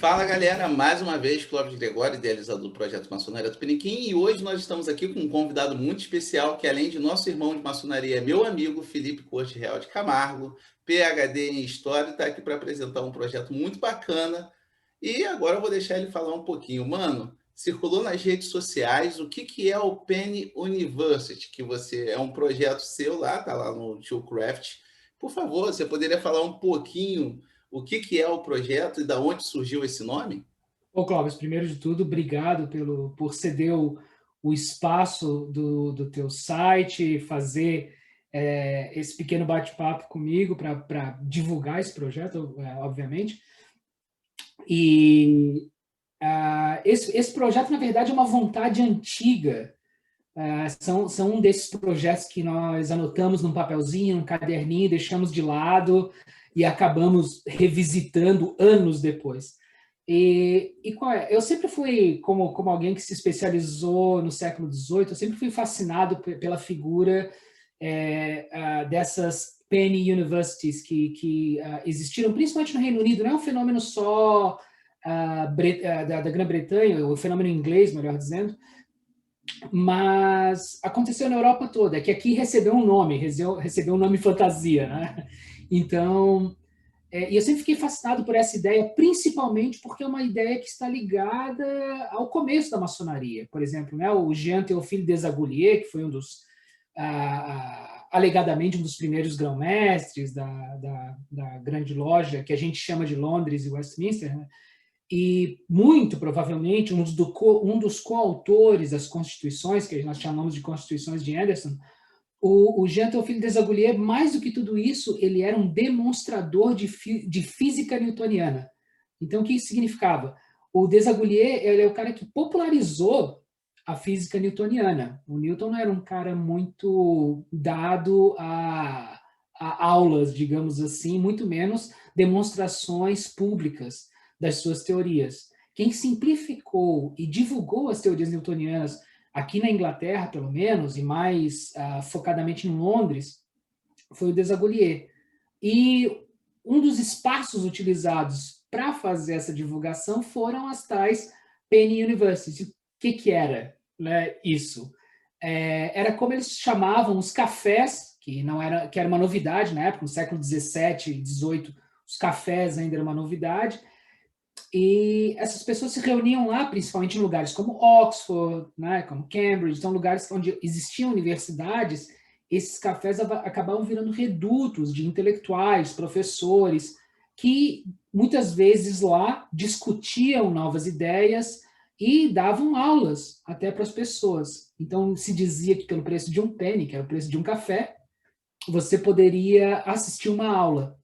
Fala galera, mais uma vez, Clóvis Gregório, idealizador do projeto Maçonaria Tupiniquim, e hoje nós estamos aqui com um convidado muito especial, que além de nosso irmão de maçonaria, é meu amigo Felipe Corte Real de Camargo, PhD em História, está aqui para apresentar um projeto muito bacana. E agora eu vou deixar ele falar um pouquinho. Mano, circulou nas redes sociais o que é o Penny University, que você é um projeto seu lá, tá lá no Tio Craft. Por favor, você poderia falar um pouquinho o que é o projeto e da onde surgiu esse nome? Ô, Clóvis, primeiro de tudo, obrigado por ceder o espaço do teu site, fazer esse pequeno bate-papo comigo para divulgar esse projeto, obviamente. E esse projeto, na verdade, é uma vontade antiga. São um desses projetos que nós anotamos num papelzinho, num caderninho, deixamos de lado e acabamos revisitando anos depois. Eu sempre fui, como alguém que se especializou no século XVIII, eu sempre fui fascinado pela figura dessas penny universities que existiram, principalmente no Reino Unido. Não é um fenômeno só da Grã-Bretanha, o fenômeno inglês, melhor dizendo, mas aconteceu na Europa toda, que aqui recebeu um nome fantasia, né? Então, e eu sempre fiquei fascinado por essa ideia, principalmente porque é uma ideia que está ligada ao começo da maçonaria. Por exemplo, né, o Jean Théophile Desaguliers, que foi alegadamente um dos primeiros grão-mestres da grande loja, que a gente chama de Londres e Westminster, né? E muito provavelmente um dos coautores das constituições, que nós chamamos de Constituições de Anderson, o Jean Théophile Desaguliers, mais do que tudo isso, ele era um demonstrador de física newtoniana. Então, o que isso significava? O Desaguliers ele é o cara que popularizou a física newtoniana. O Newton não era um cara muito dado a aulas, digamos assim, muito menos demonstrações públicas das suas teorias. Quem simplificou e divulgou as teorias newtonianas aqui na Inglaterra, pelo menos, e mais focadamente em Londres, foi o Desaguliers. E um dos espaços utilizados para fazer essa divulgação foram as tais Penny Universities. O que era, né, isso? Era como eles chamavam os cafés, que era uma novidade na época, no século XVII e XVIII, os cafés ainda era uma novidade. E essas pessoas se reuniam lá, principalmente em lugares como Oxford, né, como Cambridge, então lugares onde existiam universidades. Esses cafés acabavam virando redutos de intelectuais, professores, que muitas vezes lá discutiam novas ideias e davam aulas até para as pessoas. Então se dizia que pelo preço de um penny, que era o preço de um café, você poderia assistir uma aula,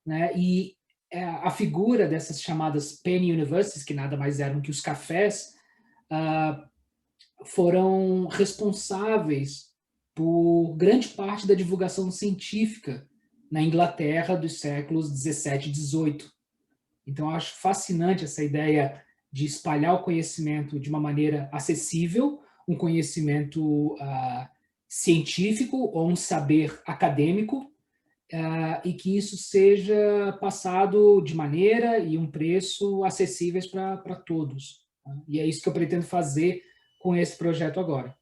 né? E a figura dessas chamadas penny universities, que nada mais eram que os cafés, foram responsáveis por grande parte da divulgação científica na Inglaterra dos séculos 17 e 18. Então, eu acho fascinante essa ideia de espalhar o conhecimento de uma maneira acessível, um conhecimento científico ou um saber acadêmico, e que isso seja passado de maneira e um preço acessíveis para todos. Tá? E é isso que eu pretendo fazer com esse projeto agora.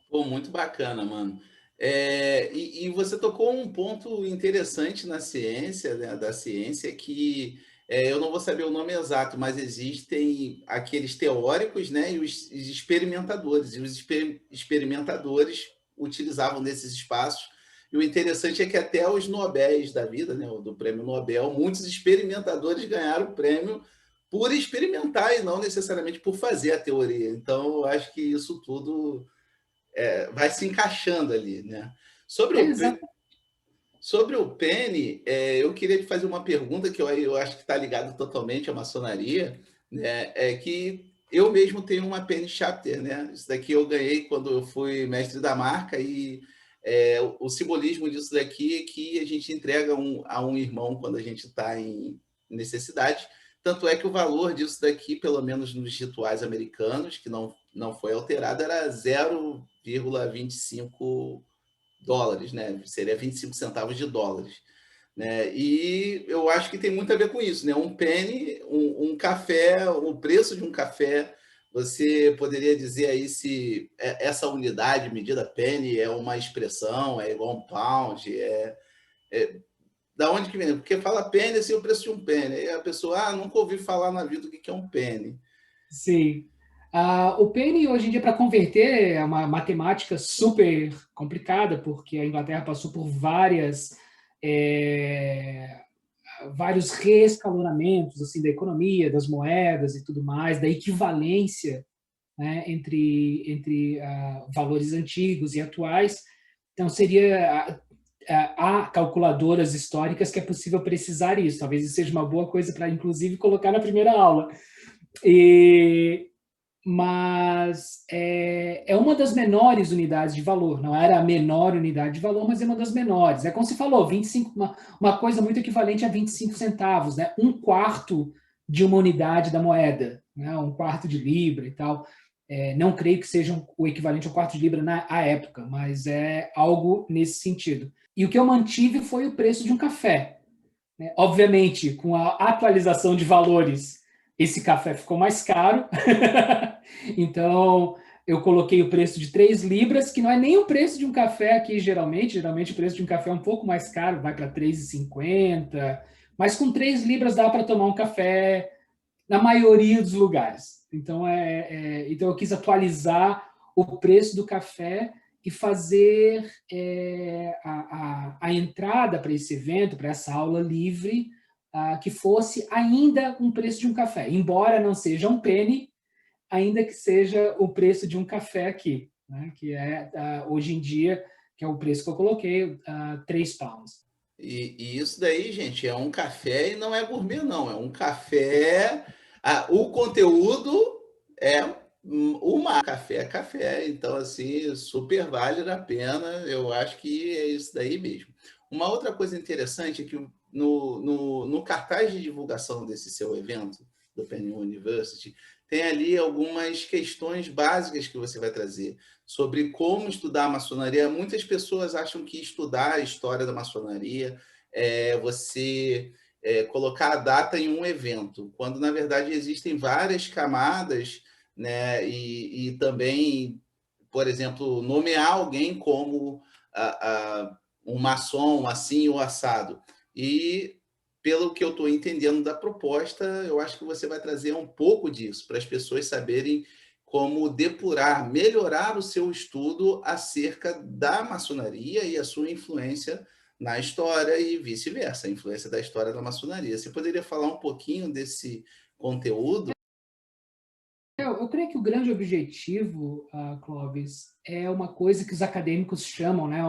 Pô, muito bacana, mano. E você tocou um ponto interessante na ciência, né, da ciência, que eu não vou saber o nome exato, mas existem aqueles teóricos, né, e os experimentadores. E os experimentadores utilizavam desses espaços. E o interessante é que até os Nobéis da vida, né, do prêmio Nobel, muitos experimentadores ganharam o prêmio por experimentar e não necessariamente por fazer a teoria. Então, eu acho que isso tudo vai se encaixando ali, né? Sobre o, Exato. sobre o Penny, eu queria te fazer uma pergunta que eu acho que está ligado totalmente à maçonaria, né? É que eu mesmo tenho uma Penny Chapter, né? Isso daqui eu ganhei quando eu fui mestre da marca e o simbolismo disso daqui é que a gente entrega a um irmão quando a gente está em necessidade. Tanto é que o valor disso daqui, pelo menos nos rituais americanos, que não foi alterado, era 0,25 dólares, né? Seria 25 centavos de dólares. né? E eu acho que tem muito a ver com isso, né? Um penny, um café, o preço de um café, você poderia dizer aí se essa unidade medida penny é uma expressão, é igual a um pound, é da onde que vem? Porque fala penny, assim, o preço de um penny. Aí a pessoa, nunca ouvi falar na vida o que é um penny. Sim. O penny, hoje em dia, para converter, é uma matemática super complicada, porque a Inglaterra passou por vários reescalonamentos assim, da economia, das moedas e tudo mais, da equivalência, né, entre valores antigos e atuais. Então, seria há calculadoras históricas que é possível precisar isso. Talvez isso seja uma boa coisa para, inclusive, colocar na primeira aula. Mas é uma das menores unidades de valor. Não era a menor unidade de valor, mas é uma das menores. É como se falou, 25, uma coisa muito equivalente a 25 centavos, né? Um quarto de uma unidade da moeda, né? Um quarto de libra e tal. Não creio que seja o equivalente ao quarto de libra na época, mas é algo nesse sentido. E o que eu mantive foi o preço de um café. Né? Obviamente, com a atualização de valores, esse café ficou mais caro. Então, eu coloquei o preço de 3 libras, que não é nem o preço de um café aqui, geralmente. Geralmente, o preço de um café é um pouco mais caro, vai para 3,50. Mas com 3 libras dá para tomar um café na maioria dos lugares. Então, então eu quis atualizar o preço do café e fazer a entrada para esse evento, para essa aula livre, que fosse ainda um preço de um café. Embora não seja um penny, ainda que seja o preço de um café aqui, né? Que hoje em dia, que é o preço que eu coloquei, 3 pounds. E isso daí, gente, é um café e não é gourmet, não. É um café. O conteúdo é uma café é café. Então, assim, super vale a pena. Eu acho que é isso daí mesmo. Uma outra coisa interessante é que no cartaz de divulgação desse seu evento, do Penn University, tem ali algumas questões básicas que você vai trazer sobre como estudar a maçonaria. Muitas pessoas acham que estudar a história da maçonaria é você colocar a data em um evento, quando na verdade existem várias camadas, né? E também, por exemplo, nomear alguém como um maçom assim ou assado. E pelo que eu estou entendendo da proposta, eu acho que você vai trazer um pouco disso para as pessoas saberem como depurar, melhorar o seu estudo acerca da maçonaria e a sua influência na história e vice-versa, a influência da história da maçonaria. Você poderia falar um pouquinho desse conteúdo? Eu creio que o grande objetivo, Clóvis, é uma coisa que os acadêmicos chamam, né,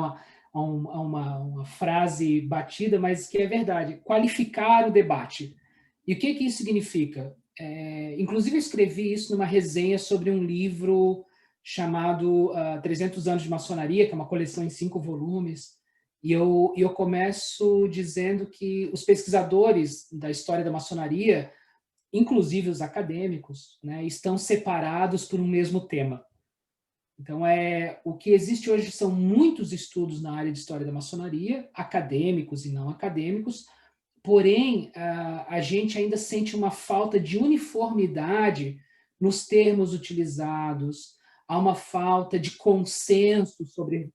uma frase batida, mas que é verdade, qualificar o debate. E o que isso significa? Inclusive, eu escrevi isso numa resenha sobre um livro chamado 300 anos de maçonaria, que é uma coleção em 5 volumes, e eu começo dizendo que os pesquisadores da história da maçonaria, inclusive os acadêmicos, né, estão separados por um mesmo tema. Então, o que existe hoje são muitos estudos na área de história da maçonaria, acadêmicos e não acadêmicos, porém, a gente ainda sente uma falta de uniformidade nos termos utilizados, há uma falta de consenso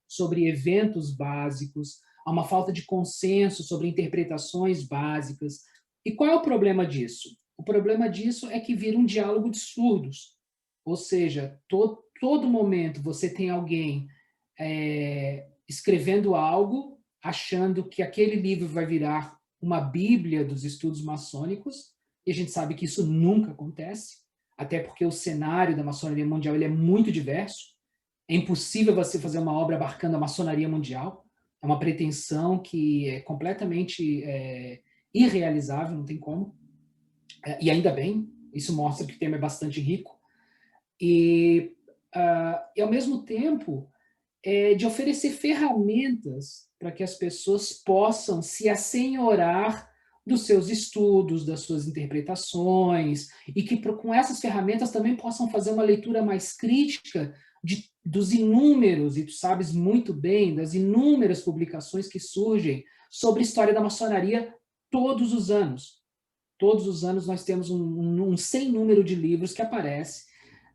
sobre eventos básicos, há uma falta de consenso sobre interpretações básicas. E qual é o problema disso? O problema disso é que vira um diálogo de surdos. Ou seja, todo momento você tem alguém escrevendo algo, achando que aquele livro vai virar uma bíblia dos estudos maçônicos, e a gente sabe que isso nunca acontece, até porque o cenário da maçonaria mundial ele é muito diverso. É impossível você fazer uma obra abarcando a maçonaria mundial. É uma pretensão que é completamente irrealizável, não tem como. E ainda bem, isso mostra que o tema é bastante rico. E ao mesmo tempo, de oferecer ferramentas para que as pessoas possam se assenhorar dos seus estudos, das suas interpretações, e que com essas ferramentas também possam fazer uma leitura mais crítica dos inúmeros, e tu sabes muito bem, das inúmeras publicações que surgem sobre história da maçonaria todos os anos. Todos os anos nós temos um sem número de livros que aparece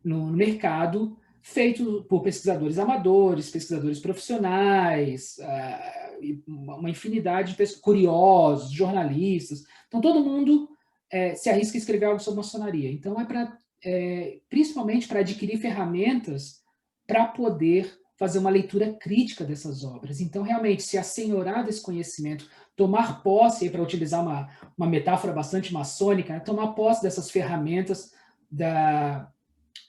no mercado, feito por pesquisadores amadores, pesquisadores profissionais, uma infinidade de pessoas, curiosos, jornalistas. Então, todo mundo se arrisca a escrever algo sobre maçonaria. Então, principalmente para adquirir ferramentas para poder fazer uma leitura crítica dessas obras. Então, realmente, se assenhorar desse conhecimento, tomar posse, para utilizar uma metáfora bastante maçônica, né, tomar posse dessas ferramentas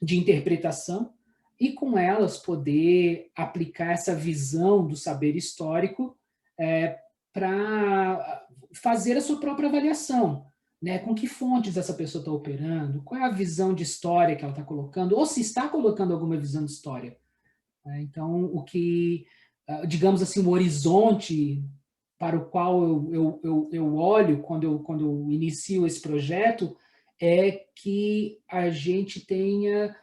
de interpretação e, com elas, poder aplicar essa visão do saber histórico para fazer a sua própria avaliação. Né? Com que fontes essa pessoa está operando? Qual é a visão de história que ela está colocando? Ou se está colocando alguma visão de história. Então, digamos assim, o horizonte para o qual eu olho quando eu inicio esse projeto é que a gente tenha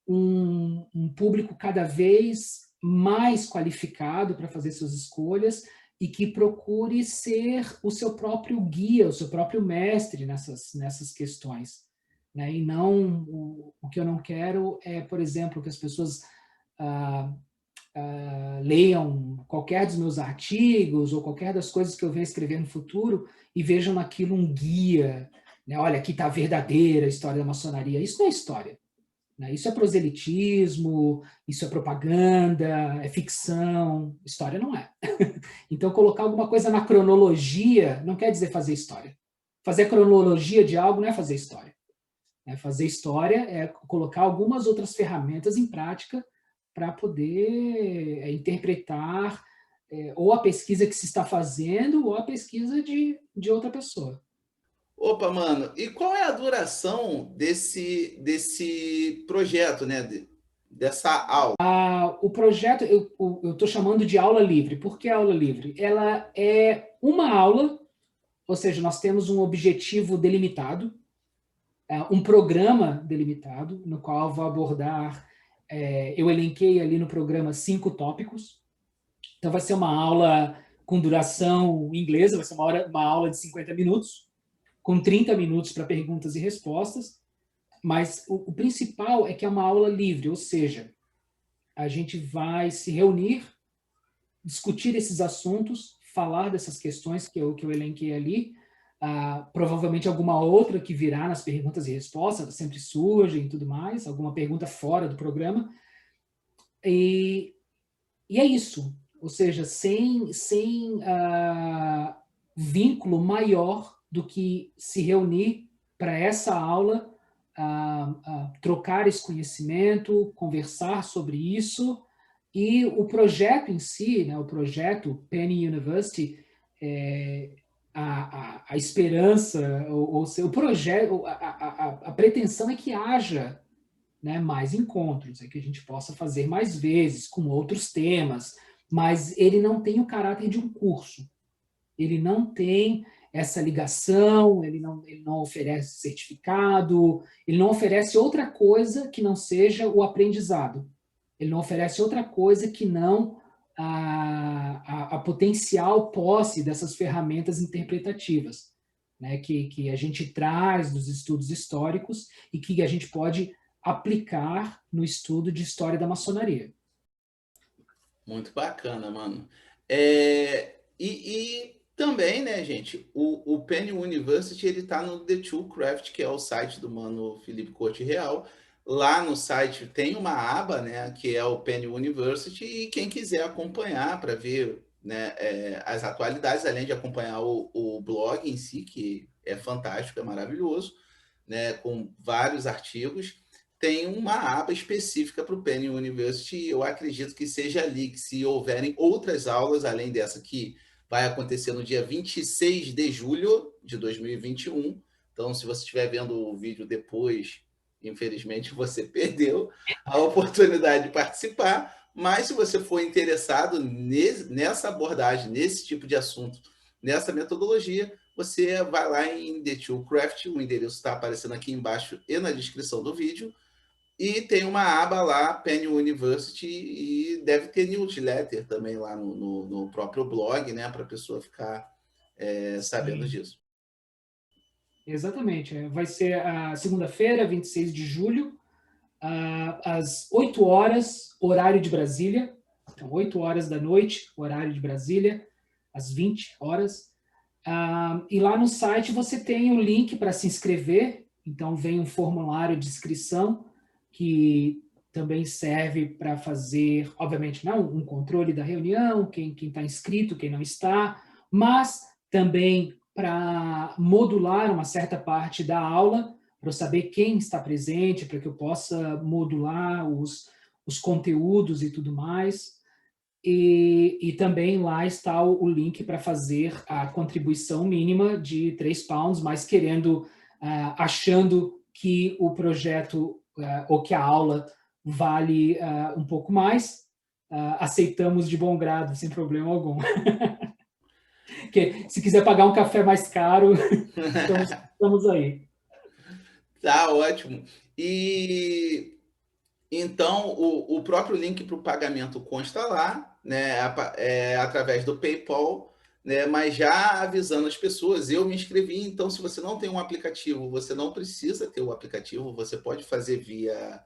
um público cada vez mais qualificado para fazer suas escolhas e que procure ser o seu próprio guia, o seu próprio mestre nessas questões. Né? E não, o que eu não quero é, por exemplo, que as pessoas leiam qualquer dos meus artigos ou qualquer das coisas que eu venha escrever no futuro e vejam naquilo um guia. Né? Olha, aqui está a verdadeira história da maçonaria. Isso não é história. Né? Isso é proselitismo, isso é propaganda, é ficção. História não é. Então, colocar alguma coisa na cronologia não quer dizer fazer história. Fazer cronologia de algo não é fazer história. Fazer história é colocar algumas outras ferramentas em prática para poder interpretar ou a pesquisa que se está fazendo ou a pesquisa de outra pessoa. Opa, mano, e qual é a duração desse projeto, né? Dessa aula? O projeto eu estou chamando de aula livre. Por que aula livre? Ela é uma aula, ou seja, nós temos um objetivo delimitado, um programa delimitado, no qual eu vou abordar, eu elenquei ali no programa 5 tópicos. Então vai ser uma aula com duração inglesa, vai ser uma aula de 50 minutos, com 30 minutos para perguntas e respostas, mas o principal é que é uma aula livre, ou seja, a gente vai se reunir, discutir esses assuntos, falar dessas questões que eu elenquei ali, provavelmente alguma outra que virá nas perguntas e respostas, sempre surgem e tudo mais, alguma pergunta fora do programa, e é isso, ou seja, sem vínculo maior do que se reunir para essa aula, trocar esse conhecimento, conversar sobre isso, e o projeto em si, né, o projeto Penny University, a esperança, ou o projeto, a pretensão é que haja, né, mais encontros, é que a gente possa fazer mais vezes, com outros temas, mas ele não tem o caráter de um curso. Ele não tem essa ligação, ele não oferece certificado, ele não oferece outra coisa que não seja o aprendizado. Ele não oferece outra coisa que não a potencial posse dessas ferramentas interpretativas, né, que a gente traz dos estudos históricos e que a gente pode aplicar no estudo de história da maçonaria. Muito bacana, mano. E também, né, gente, o Penn University, ele tá no The Two Craft, que é o site do mano Felipe Corte Real. Lá no site tem uma aba, né, que é o Penn University, e quem quiser acompanhar para ver, né, as atualidades, além de acompanhar o blog em si, que é fantástico, é maravilhoso, né, com vários artigos, tem uma aba específica para o Penn University, e eu acredito que seja ali que, se houverem outras aulas, além dessa que vai acontecer no dia 26 de julho de 2021, então se você estiver vendo o vídeo depois, infelizmente você perdeu a oportunidade de participar, mas se você for interessado nessa abordagem, nesse tipo de assunto, nessa metodologia, você vai lá em The Two Craft, o endereço está aparecendo aqui embaixo e na descrição do vídeo, e tem uma aba lá, Penn University, e deve ter newsletter também lá no próprio blog, né, para a pessoa ficar sabendo Sim, disso. exatamente. Vai ser a segunda-feira, 26 de julho, às 8 horas, horário de Brasília. Então, 8 horas da noite, horário de Brasília, às 20 horas. E lá no site você tem o link para se inscrever. Então, vem um formulário de inscrição que também serve para fazer, obviamente, não um controle da reunião, quem está inscrito, quem não está, mas também para modular uma certa parte da aula, para eu saber quem está presente, para que eu possa modular os conteúdos e tudo mais. E também lá está o link para fazer a contribuição mínima de 3 pounds, mas achando que o projeto ou que a aula vale um pouco mais, aceitamos de bom grado, sem problema algum. Que, se quiser pagar um café mais caro, estamos aí. Tá ótimo. E então o próprio link para o pagamento consta lá, né, através do PayPal, né, mas já avisando as pessoas, eu me inscrevi, então se você não tem um aplicativo, você não precisa ter o aplicativo, você pode fazer via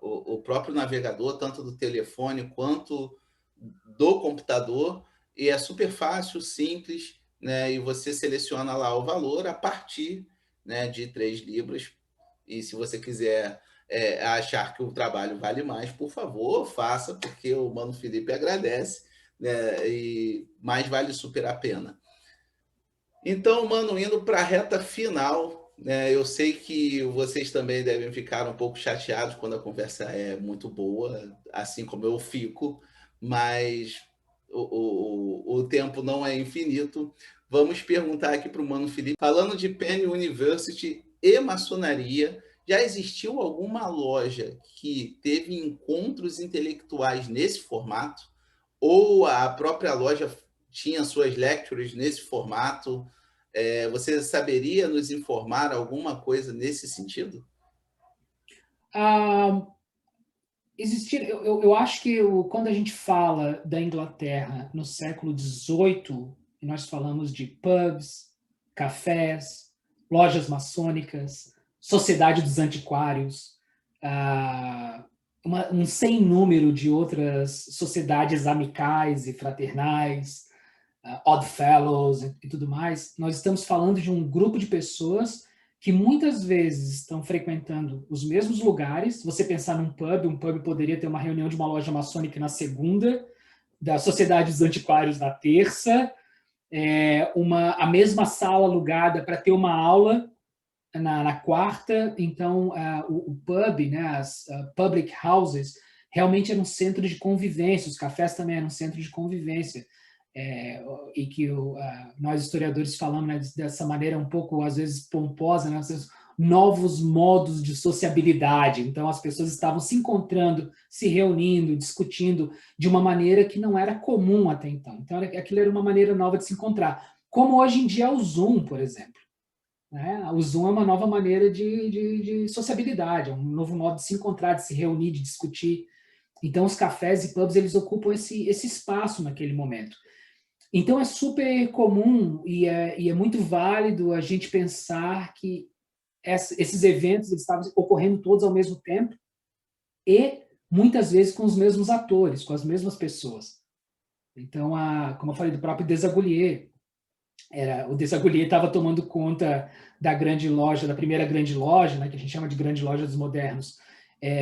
o próprio navegador, tanto do telefone quanto do computador, e é super fácil, simples, né, e você seleciona lá o valor a partir, né, de 3 libras, e se você quiser achar que o trabalho vale mais, por favor, faça, porque o Mano Felipe agradece, né? E mais vale super a pena. Então, mano, indo para a reta final, né? Eu sei que vocês também devem ficar um pouco chateados quando a conversa é muito boa, assim como eu fico, mas o tempo não é infinito. Vamos perguntar aqui para o Mano Felipe, falando de Penn University e maçonaria, já existiu alguma loja que teve encontros intelectuais nesse formato? Ou a própria loja tinha suas lectures nesse formato? Você saberia nos informar alguma coisa nesse sentido? Ah, eu acho que quando a gente fala da Inglaterra no século XVIII, nós falamos de pubs, cafés, lojas maçônicas, sociedade dos antiquários, um sem número de outras sociedades amicais e fraternais, Odd Fellows e tudo mais. Nós estamos falando de um grupo de pessoas que muitas vezes estão frequentando os mesmos lugares. Se você pensar num pub, um pub poderia ter uma reunião de uma loja maçônica na segunda, da Sociedade dos Antiquários na terça, a mesma sala alugada para ter uma aula na quarta. Então, o pub, né, as public houses, realmente era um centro de convivência, os cafés também eram um centro de convivência. E que nós historiadores falamos, né, dessa maneira um pouco, às vezes, pomposa, né, novos modos de sociabilidade. Então, as pessoas estavam se encontrando, se reunindo, discutindo de uma maneira que não era comum até então. Então, aquilo era uma maneira nova de se encontrar. Como hoje em dia é o Zoom, por exemplo. Né? O Zoom é uma nova maneira de sociabilidade, é um novo modo de se encontrar, de se reunir, de discutir. Então, os cafés e pubs, eles ocupam esse espaço naquele momento. Então, é super comum e é muito válido a gente pensar que esses eventos eles estavam ocorrendo todos ao mesmo tempo e, muitas vezes, com os mesmos atores, com as mesmas pessoas. Então, como eu falei do próprio Desaguliers, o Desaguliers estava tomando conta da grande loja, da primeira grande loja, né, que a gente chama de grande loja dos modernos,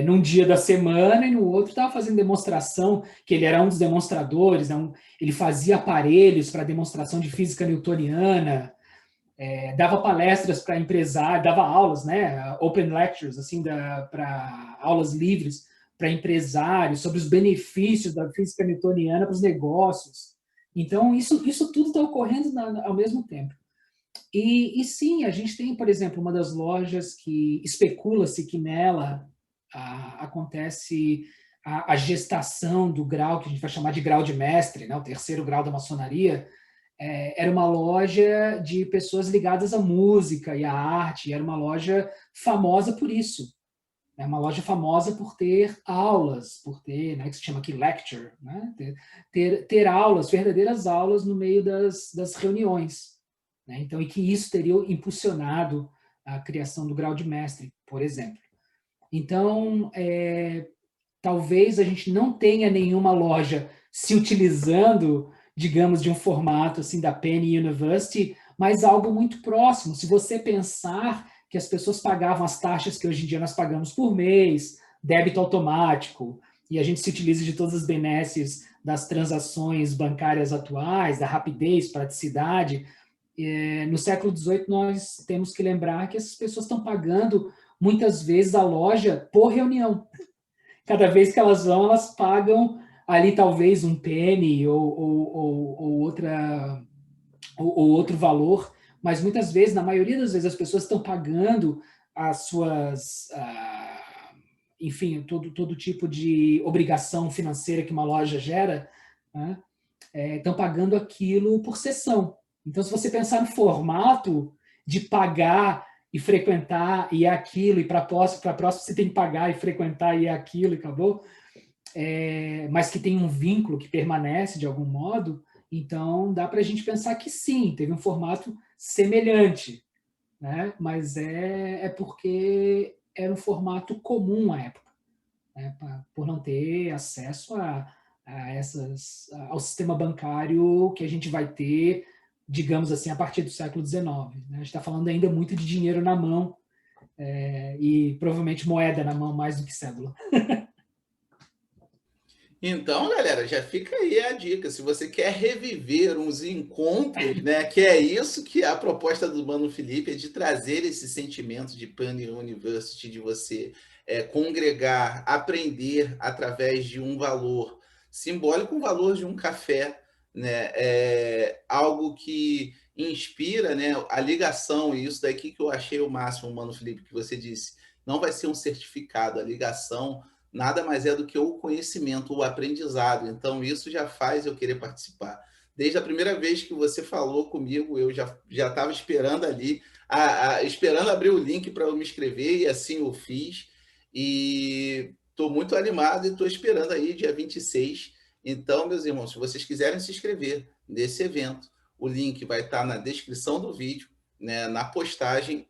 num dia da semana, e no outro estava fazendo demonstração, que ele era um dos demonstradores, né, ele fazia aparelhos para demonstração de física newtoniana, dava palestras para empresários, dava aulas, né, open lectures, assim, para aulas livres para empresários, sobre os benefícios da física newtoniana para os negócios. Então, isso tudo está ocorrendo ao mesmo tempo. E sim, a gente tem, por exemplo, uma das lojas que especula-se que nela acontece a gestação do grau, que a gente vai chamar de grau de mestre, né, o terceiro grau da maçonaria. Era uma loja de pessoas ligadas à música e à arte, e era uma loja famosa por isso. É uma loja famosa por ter aulas, por ter, né, que se chama aqui lecture, né? Ter aulas, verdadeiras aulas no meio das reuniões. Né? Então, e que isso teria impulsionado a criação do grau de mestre, por exemplo. Então, talvez a gente não tenha nenhuma loja se utilizando, digamos, de um formato assim da Penny University, mas algo muito próximo. Se você pensar que as pessoas pagavam as taxas que hoje em dia nós pagamos por mês, débito automático, e a gente se utiliza de todas as benesses das transações bancárias atuais, da rapidez, praticidade, no século XVIII nós temos que lembrar que essas pessoas estão pagando muitas vezes a loja por reunião. Cada vez que elas vão, elas pagam ali talvez um penny ou outro valor, mas muitas vezes, na maioria das vezes, as pessoas estão pagando as suas, enfim, todo tipo de obrigação financeira que uma loja gera, né? Estão pagando aquilo por sessão. Então, se você pensar no formato de pagar e frequentar e é aquilo, e para a próxima você tem que pagar e frequentar e é aquilo, e acabou, mas que tem um vínculo que permanece de algum modo, então dá para a gente pensar que sim, teve um formato semelhante, né? Mas é porque era um formato comum à época, né? Por não ter acesso ao sistema bancário que a gente vai ter, digamos assim, a partir do século XIX. Né? A gente está falando ainda muito de dinheiro na mão e provavelmente moeda na mão mais do que cédula. Então, galera, já fica aí a dica. Se você quer reviver uns encontros, né? Que é isso que a proposta do Mano Felipe é de trazer esse sentimento de Pan University, de você congregar, aprender através de um valor simbólico, um valor de um café, né? Algo que inspira, né? A ligação, e isso daqui que eu achei o máximo, Mano Felipe, que você disse, não vai ser um certificado, a ligação nada mais é do que o conhecimento, o aprendizado. Então, isso já faz eu querer participar. Desde a primeira vez que você falou comigo, eu já estava esperando ali, esperando abrir o link para eu me inscrever, e assim eu fiz. E estou muito animado e estou esperando aí, dia 26. Então, meus irmãos, se vocês quiserem se inscrever nesse evento, o link vai estar na descrição do vídeo, né, na postagem,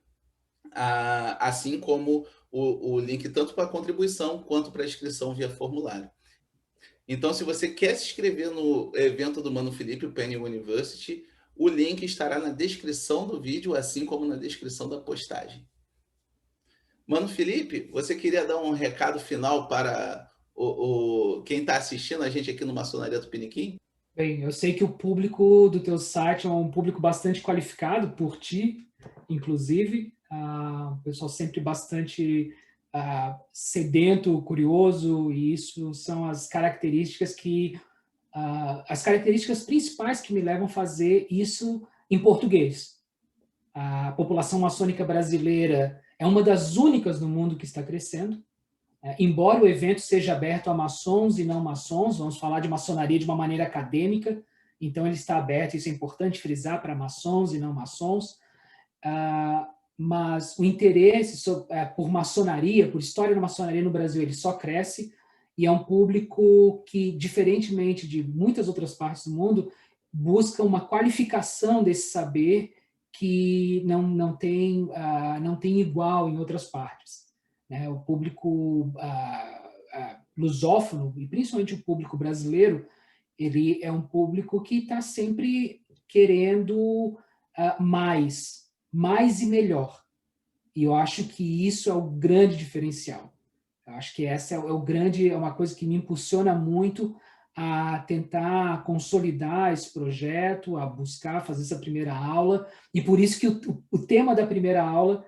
assim como o link tanto para contribuição quanto para inscrição via formulário. Então, se você quer se inscrever no evento do Mano Felipe, o Penny University, o link estará na descrição do vídeo, assim como na descrição da postagem. Mano Felipe, você queria dar um recado final para quem está assistindo a gente aqui no Maçonaria Tupiniquim? Bem, eu sei que o público do teu site é um público bastante qualificado por ti, inclusive. O pessoal sempre bastante sedento, curioso, e isso são as características as características principais que me levam a fazer isso em português. A população maçônica brasileira é uma das únicas no mundo que está crescendo. Embora o evento seja aberto a maçons e não maçons, vamos falar de maçonaria de uma maneira acadêmica, então ele está aberto, isso é importante frisar, para maçons e não maçons, mas o interesse por maçonaria, por história da maçonaria no Brasil, ele só cresce, e é um público que, diferentemente de muitas outras partes do mundo, busca uma qualificação desse saber que não tem igual em outras partes. Né? O público lusófono, e principalmente o público brasileiro, ele é um público que está sempre querendo mais e melhor. E eu acho que isso é o grande diferencial. Eu acho que essa é uma coisa que me impulsiona muito a tentar consolidar esse projeto, a buscar fazer essa primeira aula, e por isso que o tema da primeira aula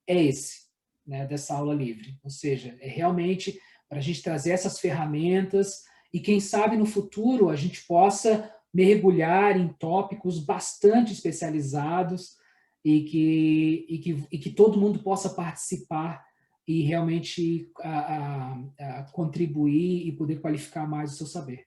é esse, né, dessa aula livre. Ou seja, é realmente para a gente trazer essas ferramentas e quem sabe no futuro a gente possa mergulhar em tópicos bastante especializados e que todo mundo possa participar e realmente contribuir e poder qualificar mais o seu saber.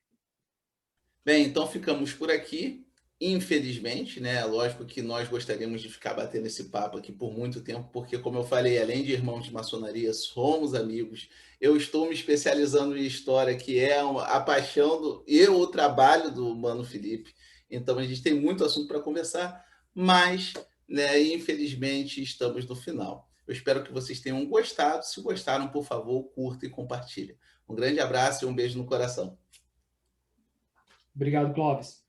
Bem, então ficamos por aqui. infelizmente, né? Lógico que nós gostaríamos de ficar batendo esse papo aqui por muito tempo, porque, como eu falei, além de irmãos de maçonaria, somos amigos. Eu estou me especializando em história, que é a paixão e o trabalho do Mano Felipe. Então, a gente tem muito assunto para conversar, mas, né, infelizmente, estamos no final. Eu espero que vocês tenham gostado. Se gostaram, por favor, curta e compartilha. Um grande abraço e um beijo no coração. Obrigado, Clóvis.